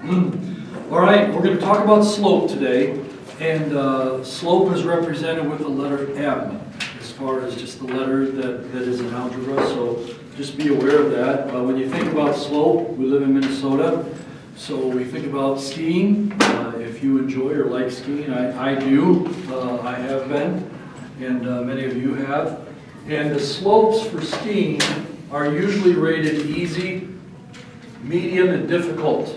All right, we're going to talk about slope today, and slope is represented with the letter M as far as just the letter that is in algebra, so just be aware of that. When you think about slope, we live in Minnesota, so we think about skiing. If you enjoy or like skiing, I do, I have been, and many of you have. And the slopes for skiing are usually rated easy, medium, and difficult.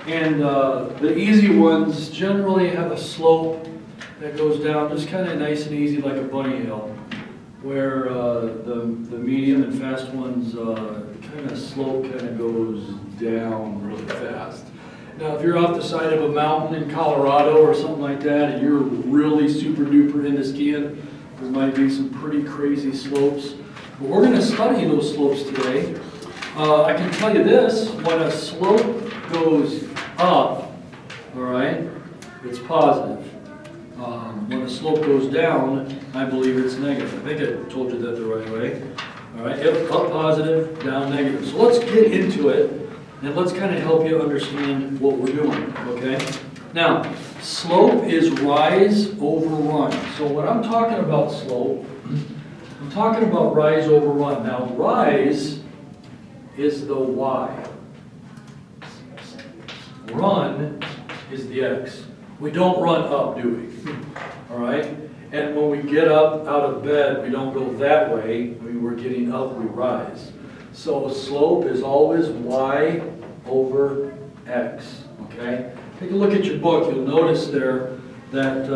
And the easy ones generally have a slope that goes down just kind of nice and easy like a bunny hill, where the medium and fast ones kind of slope kind of goes down really fast. Now if you're off the side of a mountain in Colorado or something like that and you're really super duper into skiing, there might be some pretty crazy slopes. But we're going to study those slopes today. I can tell you this, when a slope goes up, all right, it's positive. When a slope goes down, I believe it's negative. I think I told you that the right way. All right, up positive, down negative. So let's get into it, and let's kind of help you understand what we're doing, okay? Now, slope is rise over run. So when I'm talking about slope, I'm talking about rise over run. Now, rise is the y. Run is the x. We don't run up, do we? All right? And when we get up out of bed, we don't go that way. When we're getting up, we rise. So slope is always y over x, okay? Take a look at your book. You'll notice there that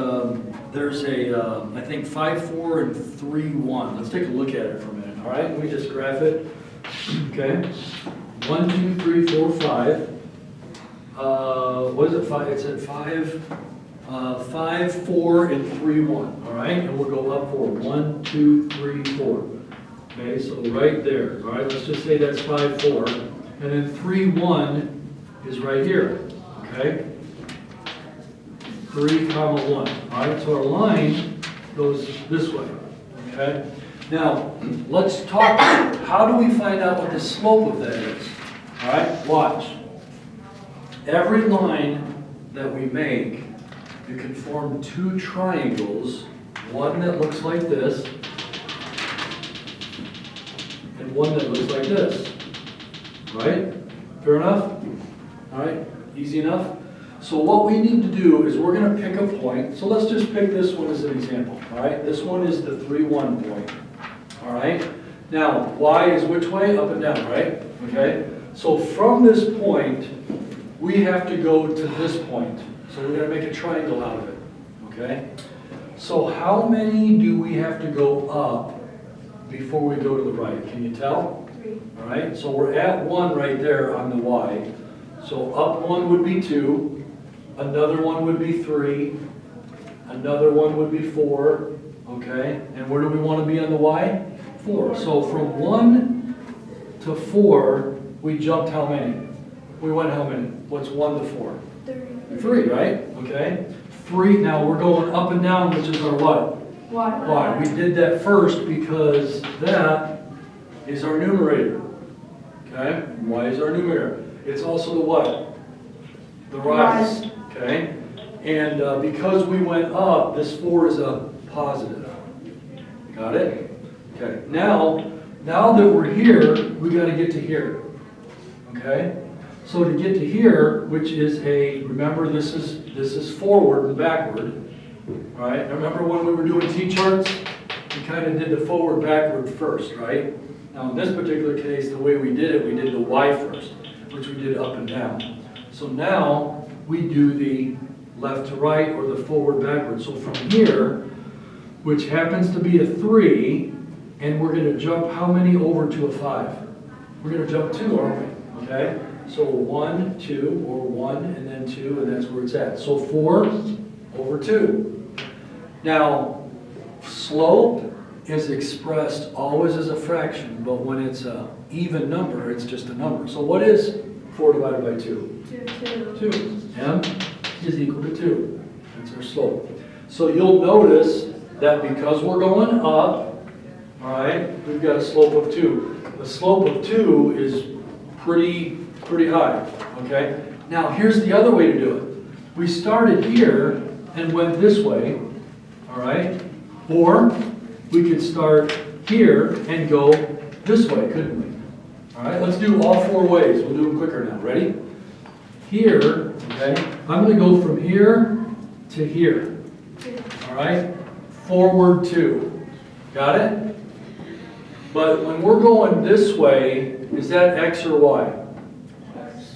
there's a, I think 5, 4, and 3, 1. Let's take a look at it for a minute, all right? Let me just graph it. Okay? 1, 2, 3, 4, 5. What is it? 5? It said 5, 4, and 3, 1. All right? And we'll go up 4. 1, 2, 3, 4. Okay, so right there. All right, let's just say that's 5, 4. And then 3, 1 is right here. Okay? 3, comma 1. All right, so our line goes this way. Okay? Now, let's talk, how do we find out what the slope of that is? All right, watch. Every line that we make, you can form two triangles, one that looks like this, and one that looks like this. Right? Fair enough? All right, easy enough? So what we need to do is we're going to pick a point. So let's just pick this one as an example. All right, this one is the 3, 1 point. All right, now y is which way? Up and down, right? Okay, so from this point, we have to go to this point. So we're going to make a triangle out of it. Okay, so how many do we have to go up before we go to the right? Can you tell? 3. All right, so we're at 1 right there on the y. So up 1 would be 2, another one would be 3, another one would be 4, okay? And where do we want to be on the y? 4. So from 1 to 4, we jumped how many? We went how many? What's 1 to 4? 3, right? Okay. 3, now we're going up and down, which is our what? Y. We did that first because that is our numerator. Okay? Y is our numerator. It's also the what? The rise. Okay? And because we went up, this 4 is a positive. Got it? Okay. Now that we're here, we got to get to here. Okay? So to get to here, which is remember this is forward and backward. All right? Remember when we were doing T-charts? We kind of did the forward backward first, right? Now in this particular case, the way we did it, we did the Y first, which we did up and down. So now we do the left to right or the forward backward. So from here, which happens to be a 3, and we're going to jump how many over to a 5? We're going to jump 2, aren't we? Okay? So 1, 2, or 1, and then 2, and that's where it's at. So 4 over 2. Now, slope is expressed always as a fraction, but when it's an even number, it's just a number. So what is 4 divided by 2? 2. M is equal to 2. That's our slope. So you'll notice that because we're going up, all right, we've got a slope of 2. The slope of 2 is pretty high, okay? Now, here's the other way to do it. We started here and went this way, all right? Or we could start here and go this way, couldn't we? All right, let's do all four ways. We'll do them quicker now. Ready? Here, okay, I'm going to go from here to here. All right? Forward 2. Got it? But when we're going this way, is that X or Y?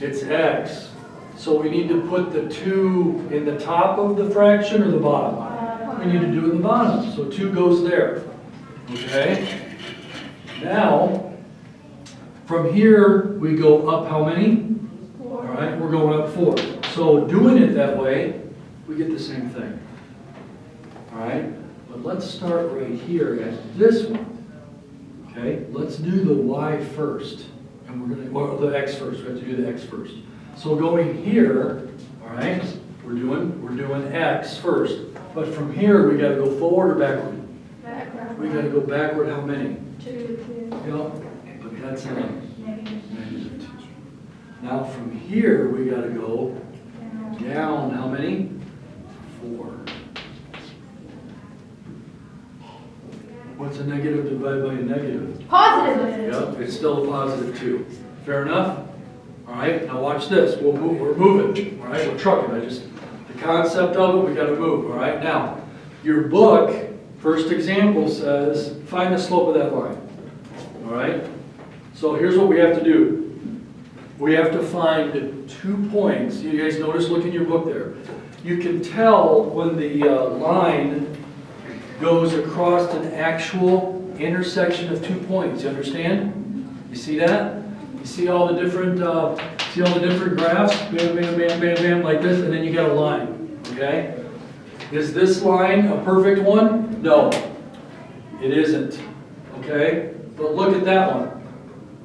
It's X. So we need to put the 2 in the top of the fraction or the bottom? We need to do it in the bottom. So 2 goes there. Okay? Now, from here, we go up how many? 4. All right, we're going up 4. So doing it that way, we get the same thing. All right? But let's start right here at this one. Okay? Let's do the Y first. And we're going to, well, the X first. We have to do the X first. So going here, all right, we're doing X first. But from here, we got to go forward or backward? Backward. We got to go backward how many? 2. Yep. But that's negative 2. Now from here, we got to go down how many? 4. What's a negative divided by a negative? Positive. Yep, it's still a positive 2. Fair enough? All right, now watch this. We're moving. All right, we're trucking. The concept of it, we got to move. All right, now, your book, first example says, find the slope of that line. All right, so here's what we have to do. We have to find 2 points. You guys notice, look in your book there. You can tell when the line goes across an actual intersection of 2 points. You understand? You see that? You see all the different graphs? Bam, bam, bam, bam, bam, like this, and then you got a line. Okay? Is this line a perfect one? No, it isn't. Okay? But look at that one.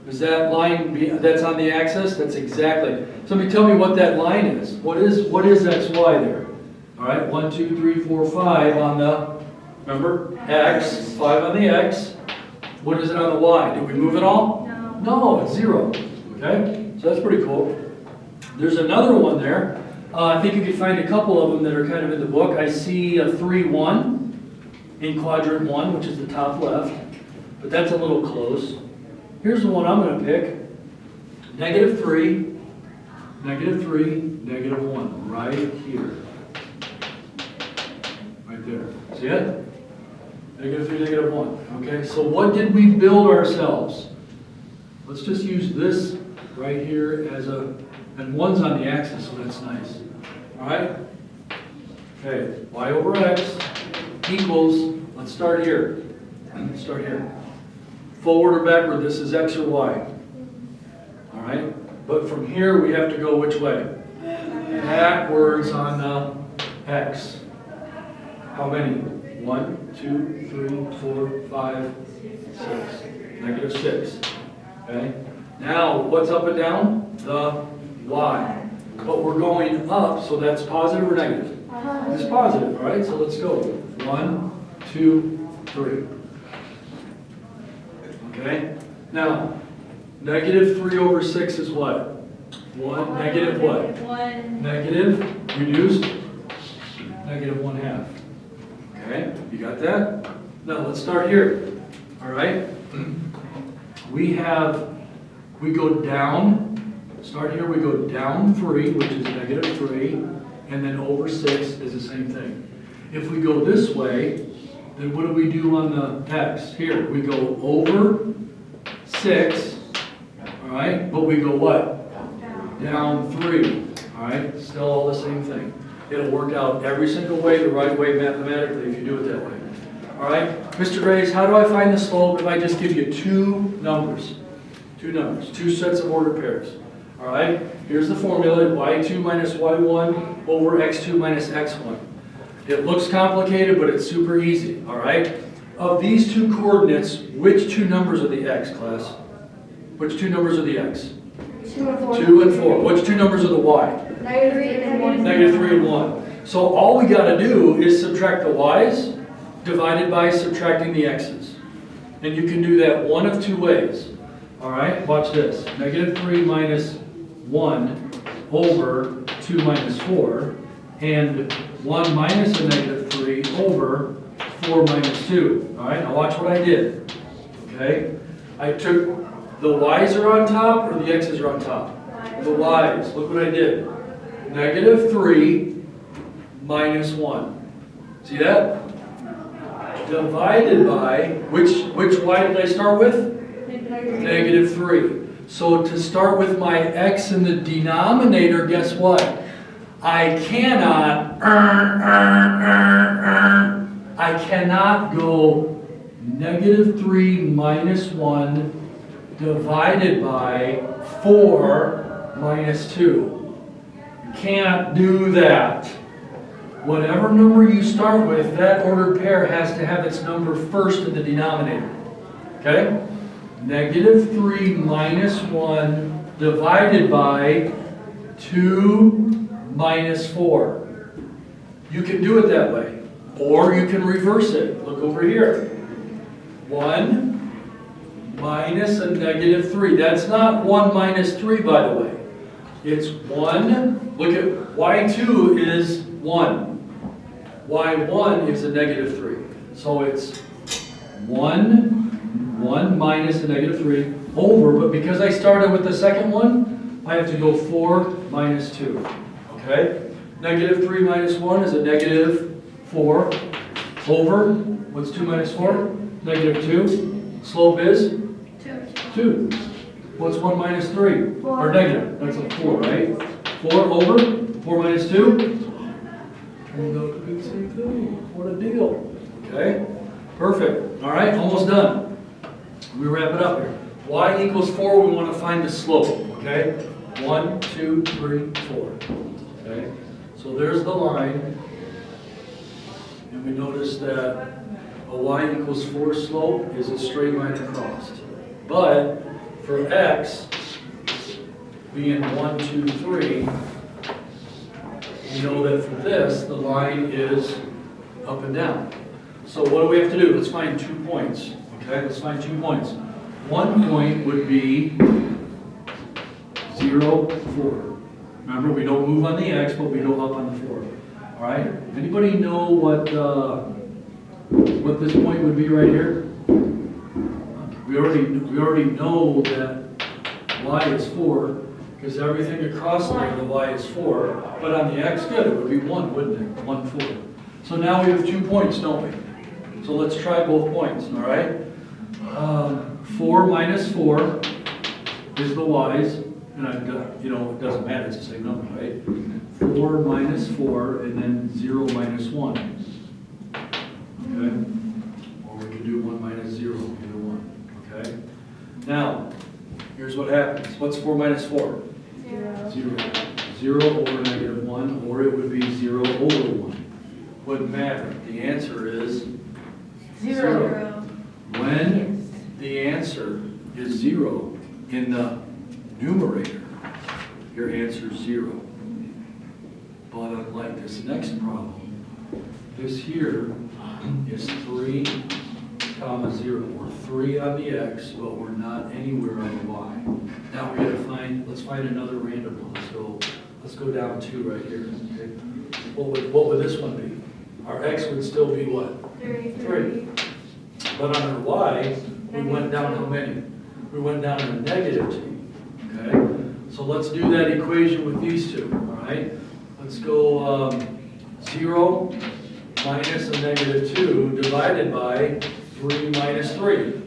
Is that line that's on the axis? That's exactly. Somebody tell me what that line is. What is XY there? All right, 1, 2, 3, 4, 5 on the, remember, X, 5 on the X. What is it on the Y? Did we move it all? No, it's 0. Okay, so that's pretty cool. There's another one there. I think you can find a couple of them that are kind of in the book. I see a 3, 1 in quadrant 1, which is the top left, but that's a little close. Here's the one I'm going to pick. Negative 3, negative 3, negative 1, right here. Right there. See it? Negative 3, negative 1. Okay, so what did we build ourselves? Let's just use this right here as a, and 1's on the axis, so that's nice. All right? Okay, y over x equals, let's start here. Let's start here. Forward or backward, this is x or y. All right? But from here, we have to go which way? Backwards on the x. How many? 1, 2, 3, 4, 5, 6. Negative 6. Okay? Now, what's up and down? The y. But we're going up, so that's positive or negative? It's positive, all right? So let's go. 1, 2, 3. Okay? Now, negative 3 over 6 is what? 1, negative what? 1. Negative, reduced, negative 1/2. Okay, you got that? Now, let's start here. All right? We go down, start here, we go down 3, which is negative 3, and then over 6 is the same thing. If we go this way, then what do we do on the x? Here, we go over 6, all right, but we go what? Down 3, all right, still all the same thing. It'll work out every single way, the right way mathematically if you do it that way. All right, Mr. Grace, how do I find the slope if I just give you 2 numbers? 2 sets of ordered pairs. All right, here's the formula, y2 minus y1 over x2 minus x1. It looks complicated, but it's super easy, all right? Of these 2 coordinates, which 2 numbers are the x, class? Which 2 numbers are the x? 2 and 4. 2 and 4. Which 2 numbers are the y? Negative 3 and 1. Negative 3 and 1. So all we got to do is subtract the y's divided by subtracting the x's. And you can do that one of 2 ways. All right, watch this. Negative 3 minus 1 over 2 minus 4, and 1 minus a negative 3 over 4 minus 2. All right, now watch what I did. Okay, I took the y's are on top or the x's are on top? The y's. Look what I did. Negative 3 minus 1. See that? Divided by, which y did I start with? Negative 3. So to start with my x in the denominator, guess what? I cannot, I cannot go negative 3 minus 1 divided by 4 minus 2. You can't do that. Whatever number you start with, that ordered pair has to have its number first in the denominator. Okay? Negative 3 minus 1 divided by 2 minus 4. You can do it that way. Or you can reverse it. Look over here. 1 minus a negative 3. That's not 1 minus 3, by the way. It's 1. Look at y2 is 1. y1 is a negative 3. So it's 1 minus a negative 3 over, but because I started with the second one, I have to go 4 minus 2. Okay? Negative 3 minus 1 is a negative 4 over, what's 2 minus 4? Negative 2. Slope is? 2. What's 1 minus 3? 4. Or negative, that's a 4, right? 4 over, 4 minus 2? Turns out to be the same thing. What a deal. Okay? Perfect. All right, almost done. We wrap it up here. Y equals 4, we want to find the slope, okay? 1, 2, 3, 4. Okay? So there's the line. And we notice that a y equals 4 slope is a straight line across. But for x being 1, 2, 3, we know that for this, the line is up and down. So what do we have to do? Let's find 2 points. Okay, let's find 2 points. 1 point would be 0, 4. Remember, we don't move on the x, but we go up on the 4. All right. Anybody know what this point would be right here? We already know that y is 4 because everything across there, the y is 4. But on the x, good, it would be 1, wouldn't it? 1, 4. So now we have 2 points, don't we? So let's try both points. All right. 4 minus 4 is the y's, and I've got, it doesn't matter, it's the same number, right? 4 minus 4, and then 0 minus 1. Okay? Or we could do 1 minus 0, either one. Okay? Now, here's what happens. What's 4 minus 4? 0. 0. 0 over negative 1, or it would be 0 over 1. Wouldn't matter. The answer is 0. When the answer is 0 in the numerator, your answer is 0. But unlike this next problem, this here is 3 comma 0. We're 3 on the x, but we're not anywhere on the y. Now we gotta let's find another random one. Let's go down 2 right here. Okay? What would this one be? Our x would still be what? 3. But on our y, we went down how many? We went down to negative 2. Okay? So let's do that equation with these two. All right? Let's go 0 minus a negative 2 divided by 3 minus 3.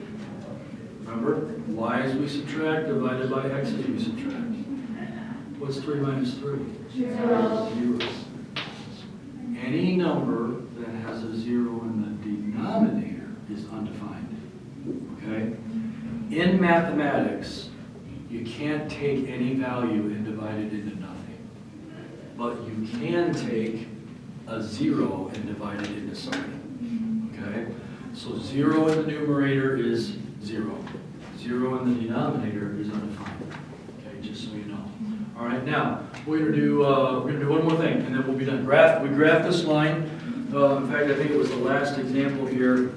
Remember, y's we subtract divided by x's we subtract. What's 3 minus 3? 0. 0. Any number that has a 0 in the denominator is undefined. Okay? In mathematics, you can't take any value and divide it into nothing. But you can take a 0 and divide it into something. Okay? So 0 in the numerator is 0. 0 in the denominator is undefined. Okay, just so you know. All right, now we're gonna do one more thing, and then we'll be done. We graphed this line. In fact, I think it was the last example here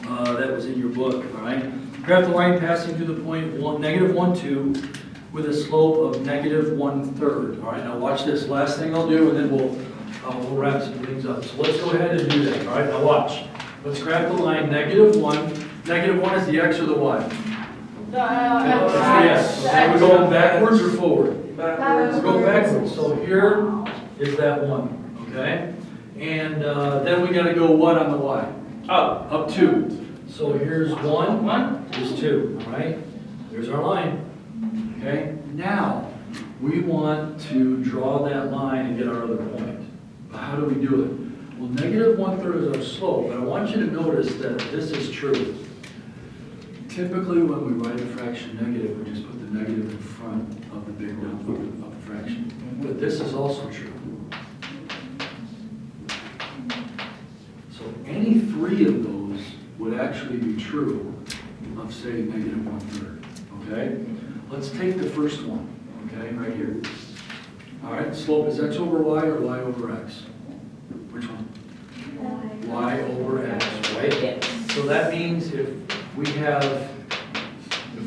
that was in your book. All right, graph the line passing through the point negative 1, 2. with a slope of negative 1/3. All right, now watch this. Last thing I'll do, and then we'll wrap some things up. So let's go ahead and do that. All right, now watch. Let's graph the line -1. -1 is the x or the y? Yes. So we're going backwards or forward? We're going backwards. So here is that 1, okay? And then we gotta go what on the y? Up 2. So here's 1, here's 2, all right? There's our line, okay? Now, we want to draw that line and get our other point. How do we do it? Well, negative 1/3 is our slope, but I want you to notice that this is true. Typically, when we write a fraction negative, we just put the negative in front of the big number of the fraction. But this is also true. So any 3 of those would actually be true of, say, negative 1/3, okay? Let's take the first one, okay, right here. All right, slope is x over y or y over x? Which one? Y over x, right? So that means if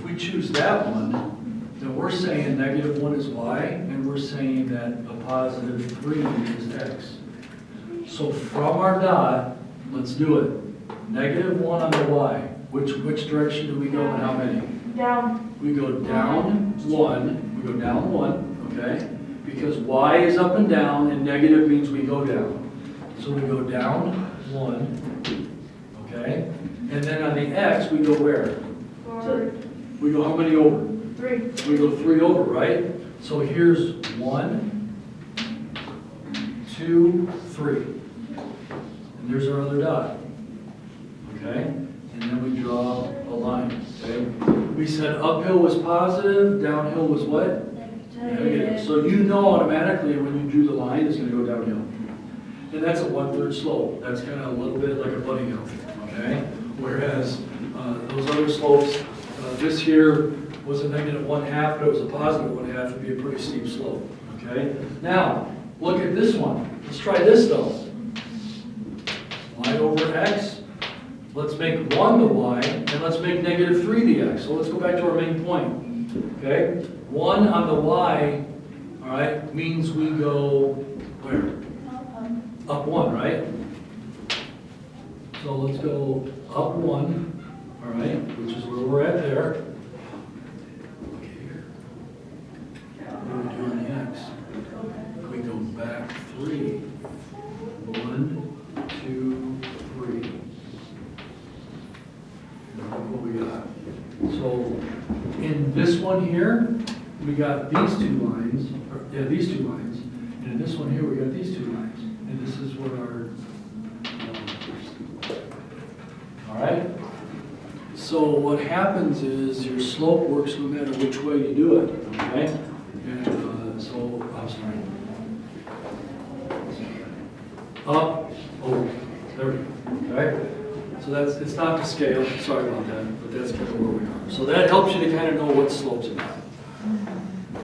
we choose that one, then we're saying negative 1 is y, and we're saying that a positive 3 is x. So from our dot, let's do it. Negative 1 on the y. Which direction do we go and how many? Down. We go down 1, okay? Because y is up and down, and negative means we go down. So we go down 1, okay? And then on the x, we go where? Forward. We go how many over? 3. We go 3 over, right? So here's 1, 2, 3. And there's our other dot, okay? And then we draw a line, okay? We said uphill was positive, downhill was what? Negative. So you know automatically when you drew the line, it's going to go downhill. And that's a 1/3 slope. That's kind of a little bit like a bunny hill, okay? Whereas those other slopes, this here was a negative 1/2, but it was a positive 1/2. It'd be a pretty steep slope, okay? Now, look at this one. Let's try this though. Y over x. Let's make 1 the y, and let's make negative 3 the x. So let's go back to our main point, okay? 1 on the y, all right, means we go where? Up 1, right? So let's go up 1, all right, which is where we're at there. Look here. What do we do on the x? We go back 3. 1, 2, 3. Look what we got. So in this one here, we got these 2 lines, these 2 lines. And in this one here, we got these 2 lines. And this is what our, all right? So what happens is your slope works no matter which way you do it, okay? And so, I'm sorry. Up, over, there we go, okay? So it's not to scale, sorry about that, but that's kind of where we are. So that helps you to kind of know what slopes are.